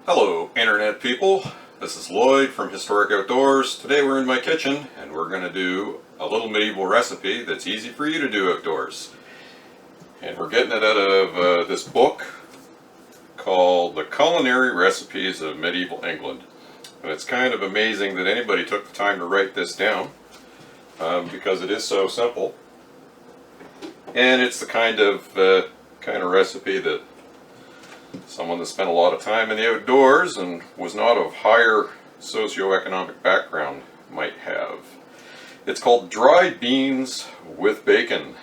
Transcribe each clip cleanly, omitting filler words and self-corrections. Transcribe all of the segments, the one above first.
Hello Internet people, this is Llwyd from Historic Outdoors. Today we're in my kitchen and we're going to do a little medieval recipe that's easy for you to do outdoors. And we're getting it out of this book called The Culinary Recipes of Medieval England. And it's kind of amazing that anybody took the time to write this down because it is so simple. And it's the kind of recipe that someone that spent a lot of time in the outdoors and was not of higher socioeconomic background might have. It's called dried beans with bacon.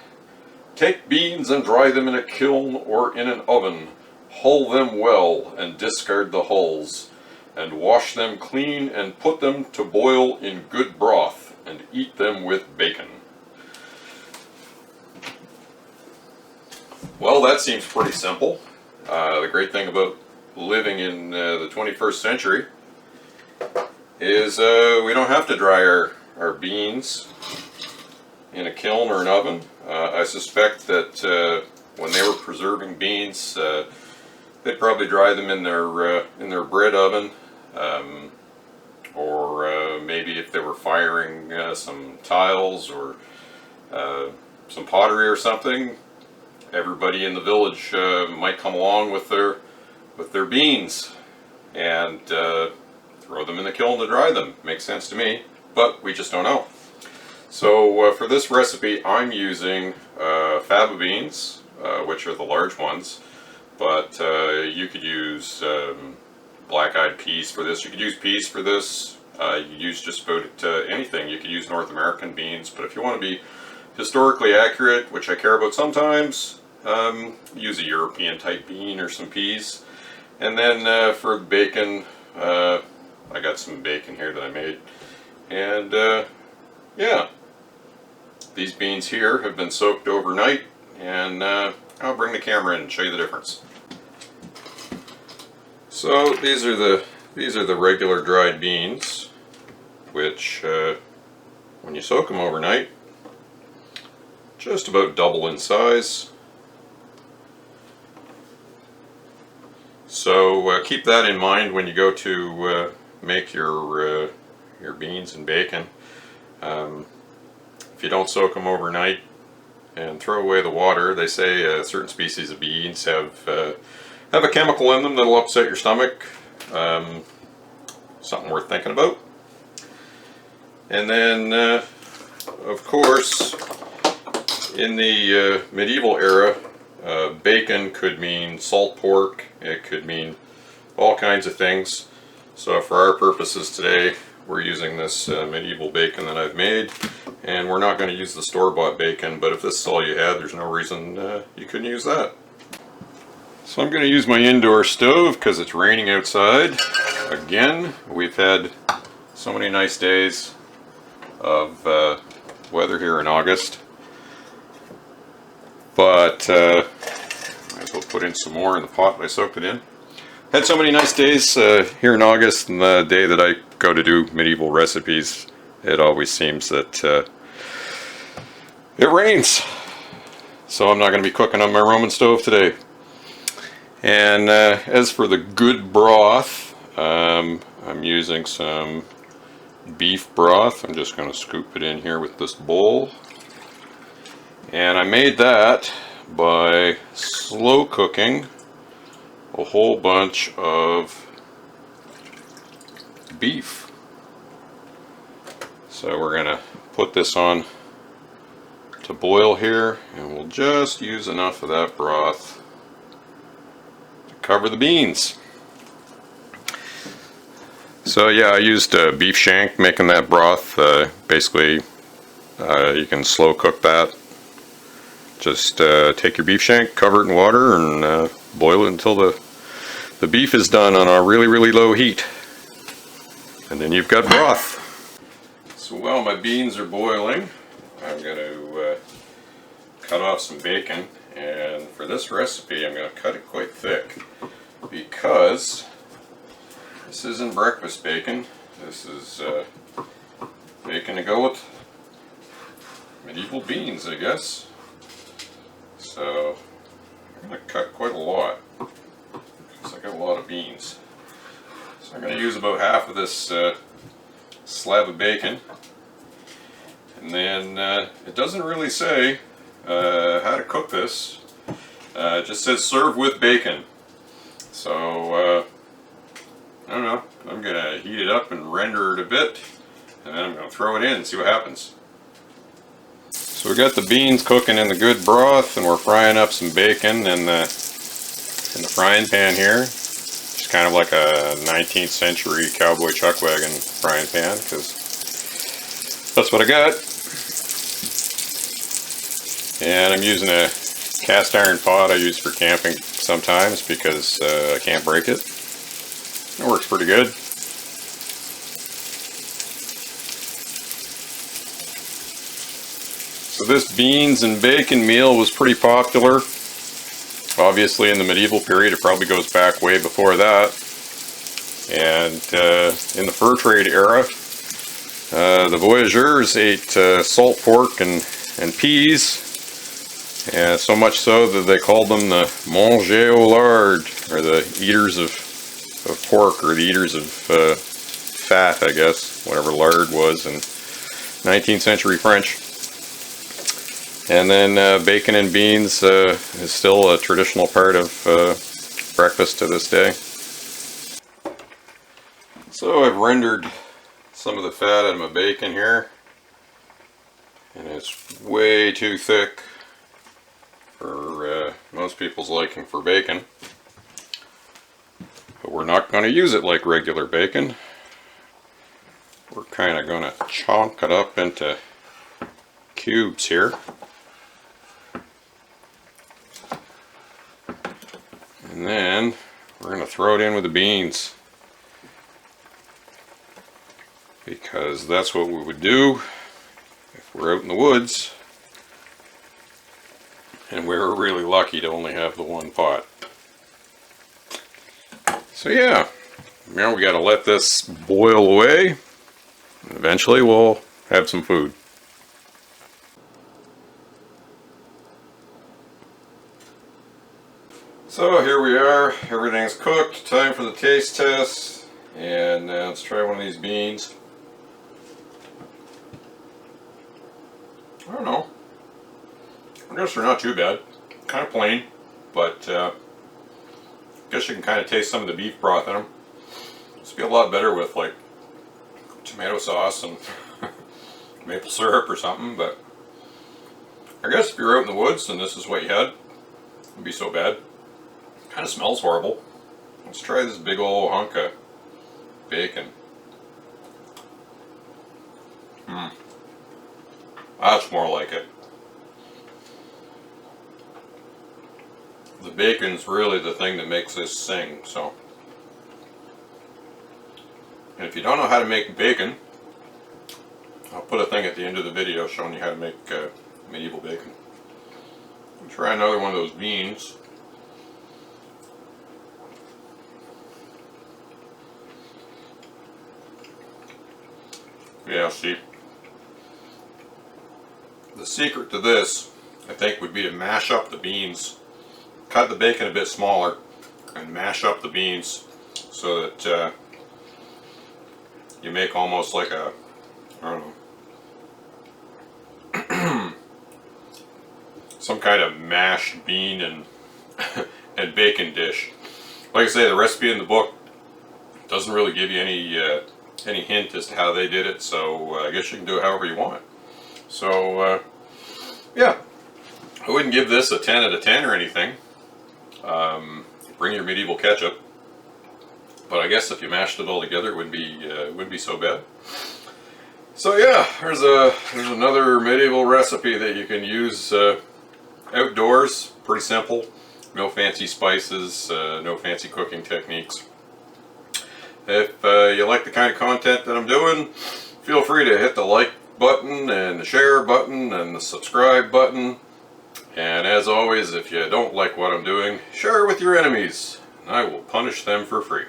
Take beans and dry them in a kiln or in an oven. Hull them well and discard the hulls, and wash them clean and put them to boil in good broth and eat them with bacon. Well, that seems pretty simple. The great thing about living in the 21st century is we don't have to dry our beans in a kiln or an oven. I suspect that when they were preserving beans, they'd probably dry them in their bread oven, or maybe if they were firing some tiles or some pottery or something. Everybody in the village might come along with their beans and throw them in the kiln to dry them. Makes sense to me, but we just don't know. So for this recipe, I'm using faba beans, which are the large ones, but you could use black-eyed peas for this. You could use peas for this. You could use just about anything. You could use North American beans, but if you want to be historically accurate, which I care about sometimes, use a European type bean or some peas. And then for bacon, I got some bacon here that I made. And yeah, these beans here have been soaked overnight, and I'll bring the camera in and show you the difference. So these are the regular dried beans, which when you soak them overnight, just about double in size. So keep that in mind when you go to make your beans and bacon. If you don't soak them overnight and throw away the water, they say certain species of beans have a chemical in them that'll upset your stomach. Something worth thinking about. And then, of course, in the medieval era, bacon could mean salt pork. It could mean all kinds of things. So for our purposes today, we're using this medieval bacon that I've made, and we're not going to use the store-bought bacon, but if this is all you had, there's no reason you couldn't use that. So I'm going to use my indoor stove because it's raining outside. Again, we've had so many nice days of weather here in August. But might as well put in some more in the pot that I soaked it in. Had so many nice days here in August, and the day that I go to do medieval recipes, it always seems that it rains. So I'm not going to be cooking on my Roman stove today. And as for the good broth, I'm using some beef broth. I'm just going to scoop it in here with this bowl. And I made that by slow cooking a whole bunch of beef. So we're going to put this on to boil here, and we'll just use enough of that broth to cover the beans. So yeah, I used beef shank making that broth. Basically, you can slow cook that. Just take your beef shank, cover it in water, and boil it until the beef is done on a really, really low heat. And then you've got broth. So while my beans are boiling, I'm going to cut off some bacon. And for this recipe, I'm going to cut it quite thick because this isn't breakfast bacon. This is bacon to go with medieval beans, I guess. So I'm going to cut quite a lot because I got a lot of beans. I'm going to use about half of this slab of bacon. And then it doesn't really say how to cook this. It just says serve with bacon. So I don't know. I'm going to heat it up and render it a bit. And then I'm going to throw it in and see what happens. So we got the beans cooking in the good broth, and we're frying up some bacon in the frying pan here. It's kind of like a 19th century cowboy chuck wagon frying pan, because that's what I got. And I'm using a cast iron pot I use for camping sometimes because I can't break it. It works pretty good. So this beans and bacon meal was pretty popular. Obviously in the medieval period, it probably goes back way before that. And in the fur trade era, the voyageurs ate salt pork and peas. And so much so that they called them the mangeurs au lard, or the eaters of pork, or the eaters of fat, I guess, whatever lard was in 19th century French. And then bacon and beans is still a traditional part of breakfast to this day. So I've rendered some of the fat out of my bacon here, and it's way too thick for most people's liking for bacon. But we're not going to use it like regular bacon. We're kind of going to chunk it up into cubes here. And then we're going to throw it in with the beans, because that's what we would do if we're out in the woods and we were really lucky to only have the one pot. So yeah, now we got to let this boil away, and eventually we'll have some food. So here we are, everything's cooked, time for the taste test, and let's try one of these beans. I don't know, I guess they're not too bad, kind of plain, but I guess you can kind of taste some of the beef broth in them. This would be a lot better with like tomato sauce and maple syrup or something, but I guess if you're out in the woods and this is what you had, it wouldn't be so bad. Kind of smells horrible. Let's try this big old hunk of bacon. That's more like it. The bacon's really the thing that makes this sing, so. And if you don't know how to make bacon, I'll put a thing at the end of the video showing you how to make medieval bacon. We'll try another one of those beans. Yeah, see, the secret to this, I think, would be to mash up the beans. Cut the bacon a bit smaller and mash up the beans so that you make almost like a, I don't know, some kind of mashed bean and and bacon dish. Like I say, the recipe in the book doesn't really give you any hint as to how they did it, so I guess you can do it however you want. So yeah, I wouldn't give this a 10 out of 10 or anything. Bring your medieval ketchup, but I guess if you mashed it all together, it wouldn't be so bad. So yeah, there's another medieval recipe that you can use outdoors. Pretty simple, no fancy spices, no fancy cooking techniques. If you like the kind of content that I'm doing, feel free to hit the like button and the share button and the subscribe button. And as always, if you don't like what I'm doing, share it with your enemies, and I will punish them for free.